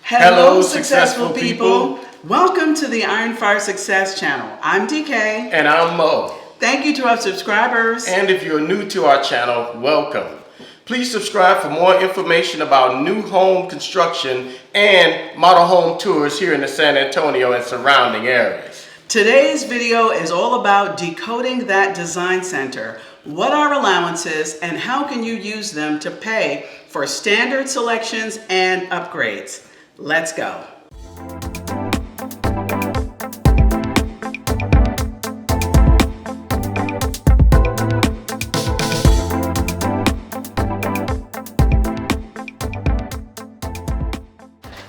Hello, successful people. Welcome to the Iron Fire Success channel. I'm DK. And I'm Mo. Thank you to our subscribers. And if you're new to our channel, welcome. Please subscribe for more information about new home construction and model home tours here in the San Antonio and surrounding areas. Today's video is all about decoding that design center. What are allowances and how can you use them to pay for standard selections and upgrades? Let's go.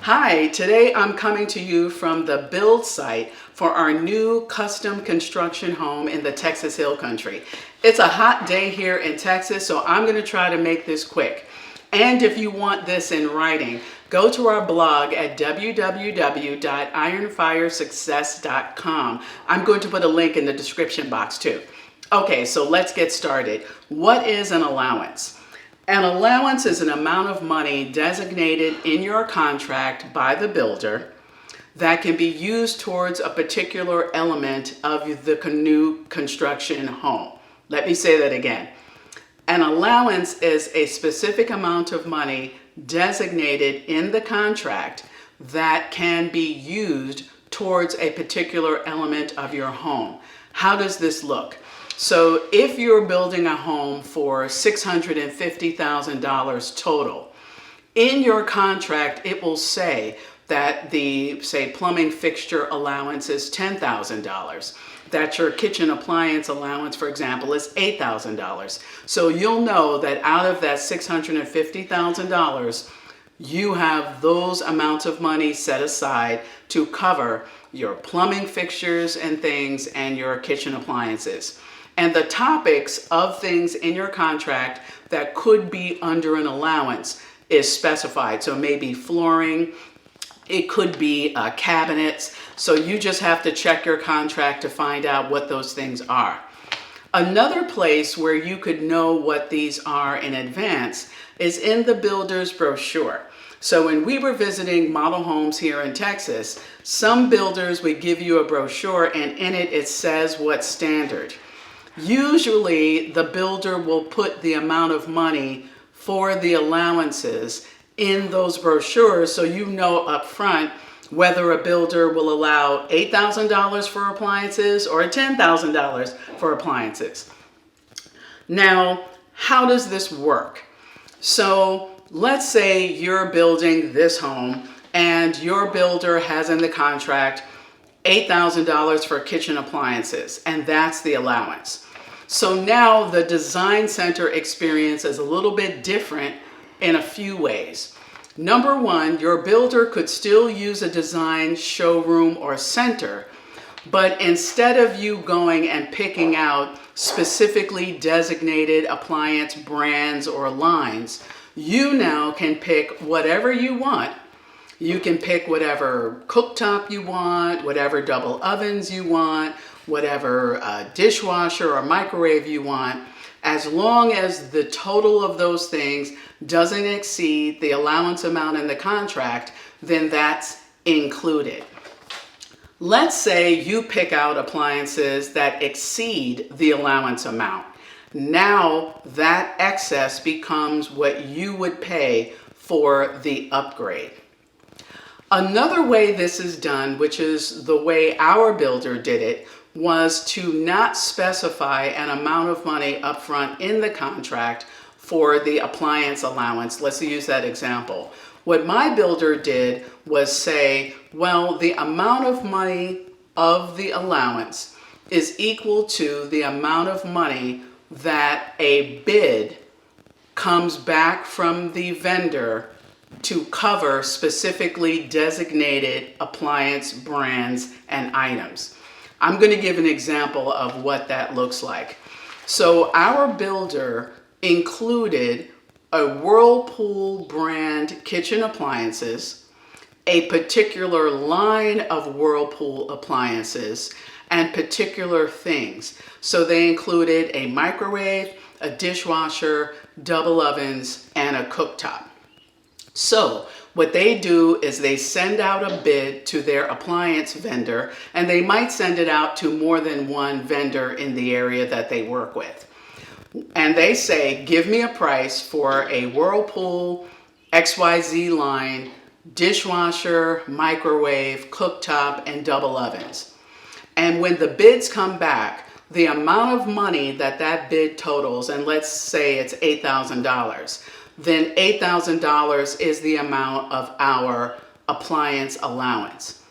Hi, today I'm coming to you from the build site for our new custom construction home in the Texas Hill Country. It's a hot day here in Texas, so I'm going to try to make this quick. And if you want this in writing, go to our blog at www.ironfiresuccess.com. I'm going to put a link in the description box too. Okay, so let's get started. What is an allowance? An allowance is an amount of money designated in your contract by the builder that can be used towards a particular element of the new construction home. Let me say that again. An allowance is a specific amount of money designated in the contract that can be used towards a particular element of your home. How does this look? So if you're building a home for $650,000 total, in your contract it will say that the, say, plumbing fixture allowance is $10,000. That your kitchen appliance allowance, for example, is $8,000. So you'll know that out of that $650,000, you have those amounts of money set aside to cover your plumbing fixtures and things and your kitchen appliances. And the topics of things in your contract that could be under an allowance is specified. So maybe flooring, it could be cabinets. So you just have to check your contract to find out what those things are. Another place where you could know what these are in advance is in the builder's brochure. So when we were visiting model homes here in Texas, some builders would give you a brochure and in it, it says what's standard. Usually the builder will put the amount of money for the allowances in those brochures so you know up front whether a builder will allow $8,000 for appliances or $10,000 for appliances. Now, how does this work? So let's say you're building this home and your builder has in the contract $8,000 for kitchen appliances, and that's the allowance. So now the design center experience is a little bit different in a few ways. Number one, your builder could still use a design showroom or center, but instead of you going and picking out specifically designated appliance brands or lines, you now can pick whatever you want. You can pick whatever cooktop you want, whatever double ovens you want, whatever dishwasher or microwave you want, as long as the total of those things doesn't exceed the allowance amount in the contract, then that's included. Let's say you pick out appliances that exceed the allowance amount. Now that excess becomes what you would pay for the upgrade. Another way this is done, which is the way our builder did it, was to not specify an amount of money upfront in the contract for the appliance allowance. Let's use that example. What my builder did was say, well, the amount of money of the allowance is equal to the amount of money that a bid comes back from the vendor to cover specifically designated appliance brands and items. I'm going to give an example of what that looks like. So our builder included a Whirlpool brand kitchen appliances, a particular line of Whirlpool appliances, and particular things. So they included a microwave, a dishwasher, double ovens, and a cooktop. So What they do is they send out a bid to their appliance vendor, and they might send it out to more than one vendor in the area that they work with. And they say, give me a price for a Whirlpool XYZ line, dishwasher, microwave, cooktop, and double ovens. And when the bids come back, the amount of money that bid totals, and let's say it's $8,000, then $8,000 is the amount of our appliance allowance.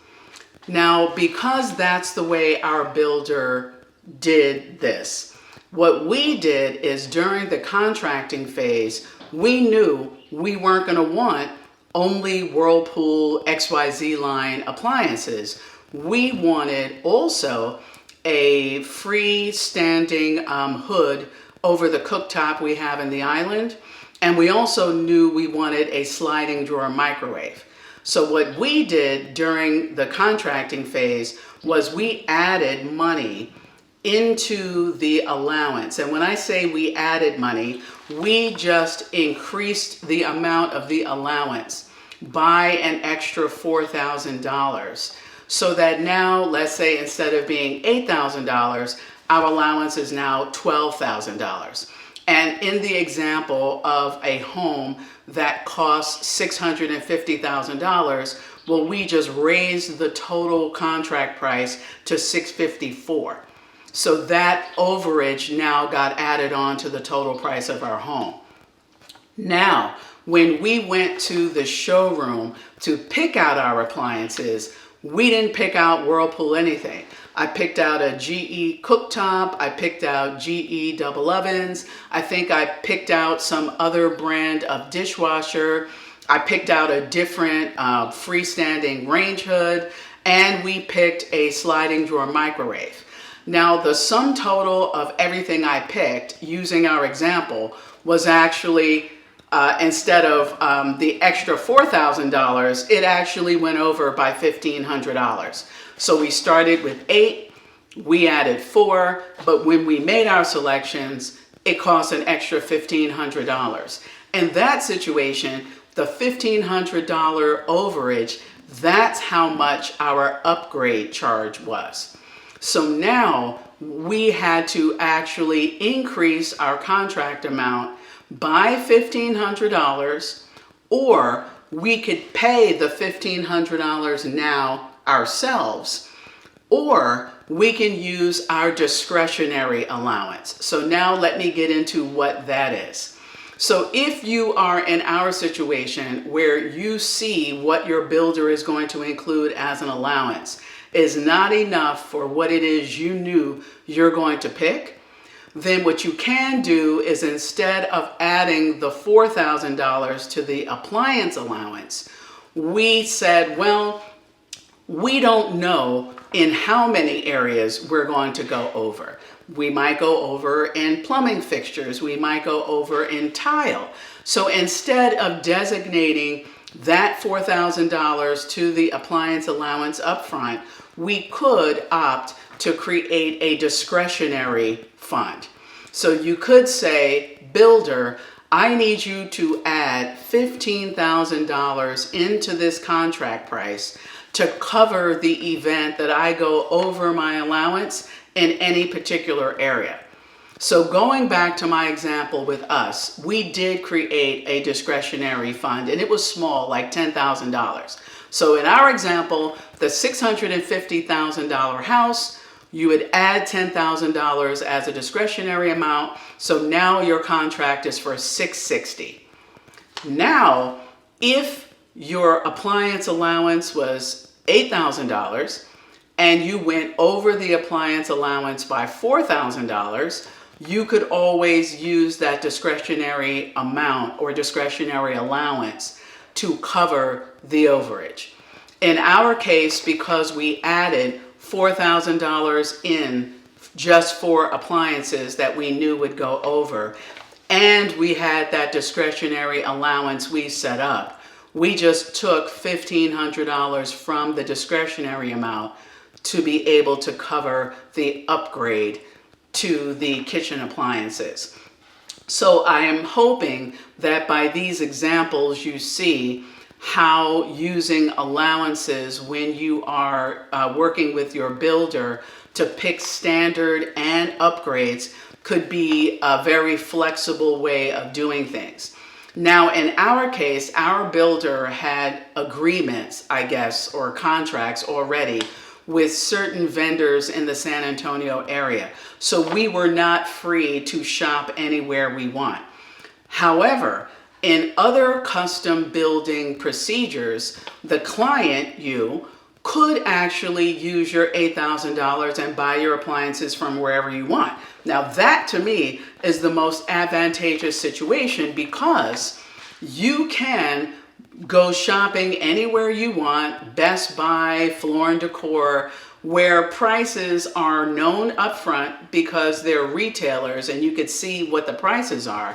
Now, because that's the way our builder did this, what we did is during the contracting phase, we knew we weren't going to want only Whirlpool XYZ line appliances. We wanted also a freestanding hood over the cooktop we have in the island. And we also knew we wanted a sliding drawer microwave. So what we did during the contracting phase was we added money into the allowance. And when I say we added money, we just increased the amount of the allowance by an extra $4,000. So that now, let's say instead of being $8,000, our allowance is now $12,000. And in the example of a home that costs $650,000, well, we just raised the total contract price to $654,000. So that overage now got added on to the total price of our home. Now, when we went to the showroom to pick out our appliances, we didn't pick out Whirlpool anything. I picked out a GE cooktop, I picked out GE double ovens, I think I picked out some other brand of dishwasher, I picked out a different freestanding range hood, and we picked a sliding drawer microwave. Now, the sum total of everything I picked, using our example, was actually, instead of the extra $4,000, it actually went over by $1,500. So we started with 8, we added 4, but when we made our selections, it cost an extra $1,500. In that situation, the $1,500 overage, that's how much our upgrade charge was. So now we had to actually increase our contract amount by $1,500, or we could pay the $1,500 now ourselves, or we can use our discretionary allowance. So now let me get into what that is. So if you are in our situation where you see what your builder is going to include as an allowance is not enough for what it is you knew you're going to pick, then what you can do is instead of adding the $4,000 to the appliance allowance, we said, well, we don't know in how many areas we're going to go over. We might go over in plumbing fixtures. We might go over in tile. So instead of designating that $4,000 to the appliance allowance upfront, we could opt to create a discretionary fund. So you could say, builder, I need you to add $15,000 into this contract price to cover the event that I go over my allowance in any particular area. So going back to my example with us, we did create a discretionary fund, and it was small, like $10,000. So in our example, the $650,000 house, you would add $10,000 as a discretionary amount. So now your contract is for $660,000. Now, if your appliance allowance was $8,000 and you went over the appliance allowance by $4,000, you could always use that discretionary amount or discretionary allowance to cover the overage. In our case, because we added $4,000 in just for appliances that we knew would go over, and we had that discretionary allowance we set up, we just took $1,500 from the discretionary amount to be able to cover the upgrade to the kitchen appliances. So I am hoping that by these examples you see how using allowances when you are working with your builder to pick standard and upgrades could be a very flexible way of doing things. Now, in our case, our builder had agreements, I guess, or contracts already with certain vendors in the San Antonio area. So we were not free to shop anywhere we want. However, in other custom building procedures, the client, you, could actually use your $8,000 and buy your appliances from wherever you want. Now that to me is the most advantageous situation because you can go shopping anywhere you want, Best Buy, Floor & Decor, where prices are known upfront because they're retailers and you could see what the prices are.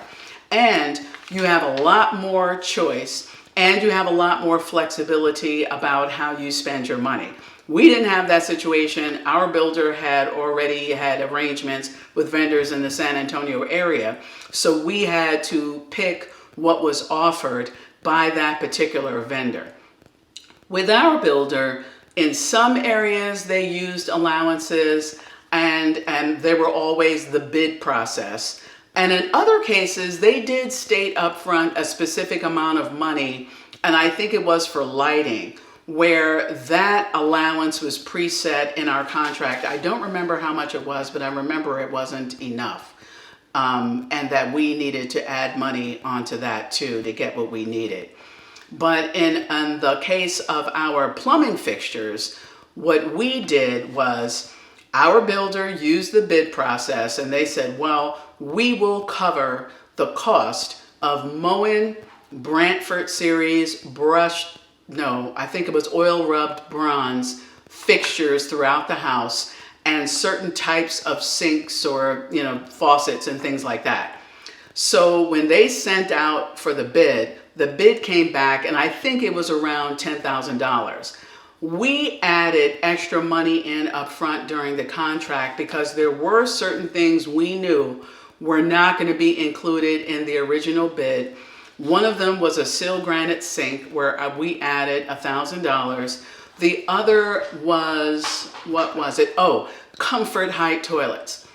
And you have a lot more choice and you have a lot more flexibility about how you spend your money. We didn't have that situation. Our builder had already had arrangements with vendors in the San Antonio area. So we had to pick what was offered by that particular vendor. With our builder, in some areas they used allowances and they were always the bid process. And in other cases, they did state upfront a specific amount of money, and I think it was for lighting, where that allowance was preset in our contract. I don't remember how much it was, but I remember it wasn't enough, and that we needed to add money onto that too to get what we needed. But in the case of our plumbing fixtures, what we did was our builder used the bid process and they said, well, we will cover the cost of mowing Brantford series I think it was oil rubbed bronze fixtures throughout the house and certain types of sinks or, faucets and things like that. So when they sent out for the bid came back and I think it was around $10,000. We added extra money in up front during the contract because there were certain things we knew were not going to be included in the original bid. One of them was a seal granite sink where we added $1,000. The other was, what was it? Oh, comfort height toilets.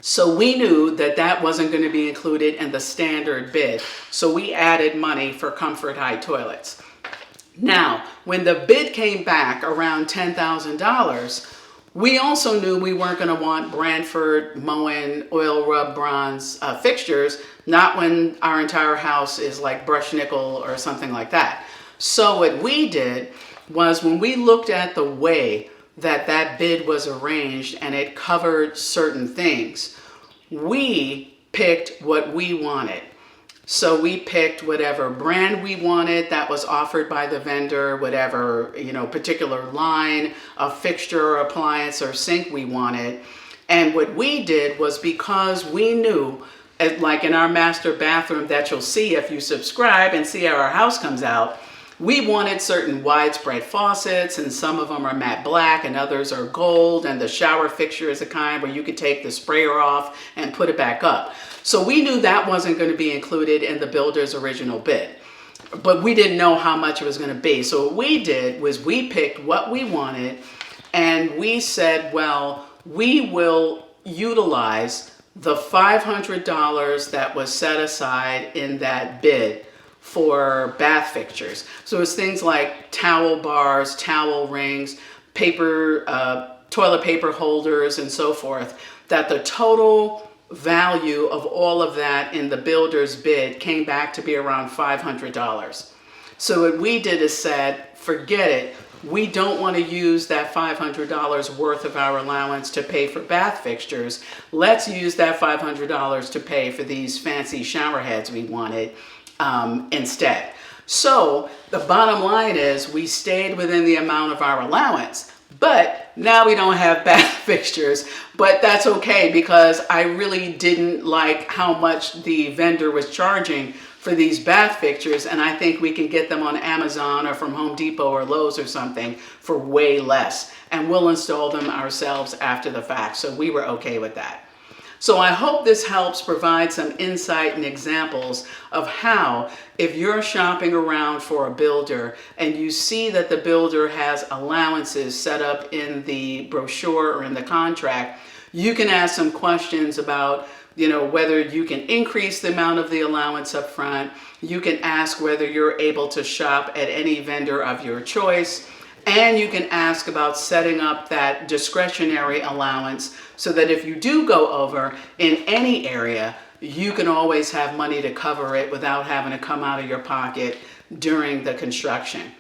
So we knew that that wasn't going to be included in the standard bid. So we added money for comfort height toilets. Now, when the bid came back around $10,000, we also knew we weren't going to want Brantford mowing oil rub bronze fixtures, not when our entire house is like brushed nickel or something like that. So what we did was when we looked at the way that bid was arranged and it covered certain things, we picked what we wanted. So we picked whatever brand we wanted that was offered by the vendor, whatever, particular line of fixture or appliance or sink we wanted. And what we did was because we knew, like in our master bathroom that you'll see if you subscribe and see how our house comes out, we wanted certain widespread faucets, and some of them are matte black and others are gold, and the shower fixture is a kind where you could take the sprayer off and put it back up. So we knew that wasn't going to be included in the builder's original bid, but we didn't know how much it was going to be. So what we did was we picked what we wanted and we said, well, we will utilize the $500 that was set aside in that bid for bath fixtures. So it's things like towel bars, towel rings, toilet paper holders, and so forth, that the total value of all of that in the builder's bid came back to be around $500. So what we did is said, forget it. We don't want to use that $500 worth of our allowance to pay for bath fixtures. Let's use that $500 to pay for these fancy shower heads we wanted instead. So the bottom line is we stayed within the amount of our allowance, but now we don't have bath fixtures, but that's okay because I really didn't like how much the vendor was charging for these bath fixtures, and I think we can get them on Amazon or from Home Depot or Lowe's or something for way less, and we'll install them ourselves after the fact. So we were okay with that. So I hope this helps provide some insight and examples of how, if you're shopping around for a builder and you see that the builder has allowances set up in the brochure or in the contract, you can ask some questions about, whether you can increase the amount of the allowance up front. You can ask whether you're able to shop at any vendor of your choice. And you can ask about setting up that discretionary allowance so that if you do go over in any area, you can always have money to cover it without having to come out of your pocket during the construction.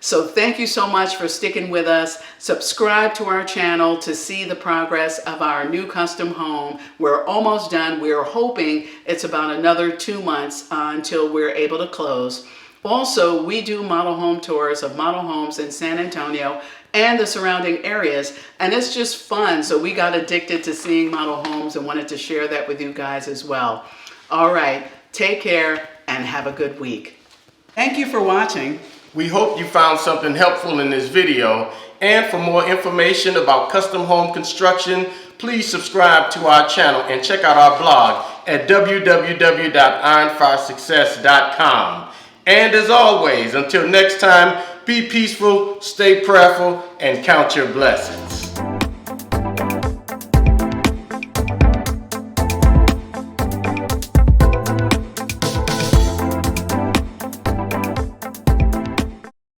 So thank you so much for sticking with us. Subscribe to our channel to see the progress of our new custom home. We're almost done. We're hoping it's about another 2 months until we're able to close. Also, we do model home tours of model homes in San Antonio and the surrounding areas, and it's just fun. So we got addicted to seeing model homes and wanted to share that with you guys as well. All right, take care and have a good week. Thank you for watching. We hope you found something helpful in this video, and for more information about custom home construction, please subscribe to our channel and check out our blog at www.ironfiresuccess.com. And as always, until next time, be peaceful, stay prayerful, and count your blessings.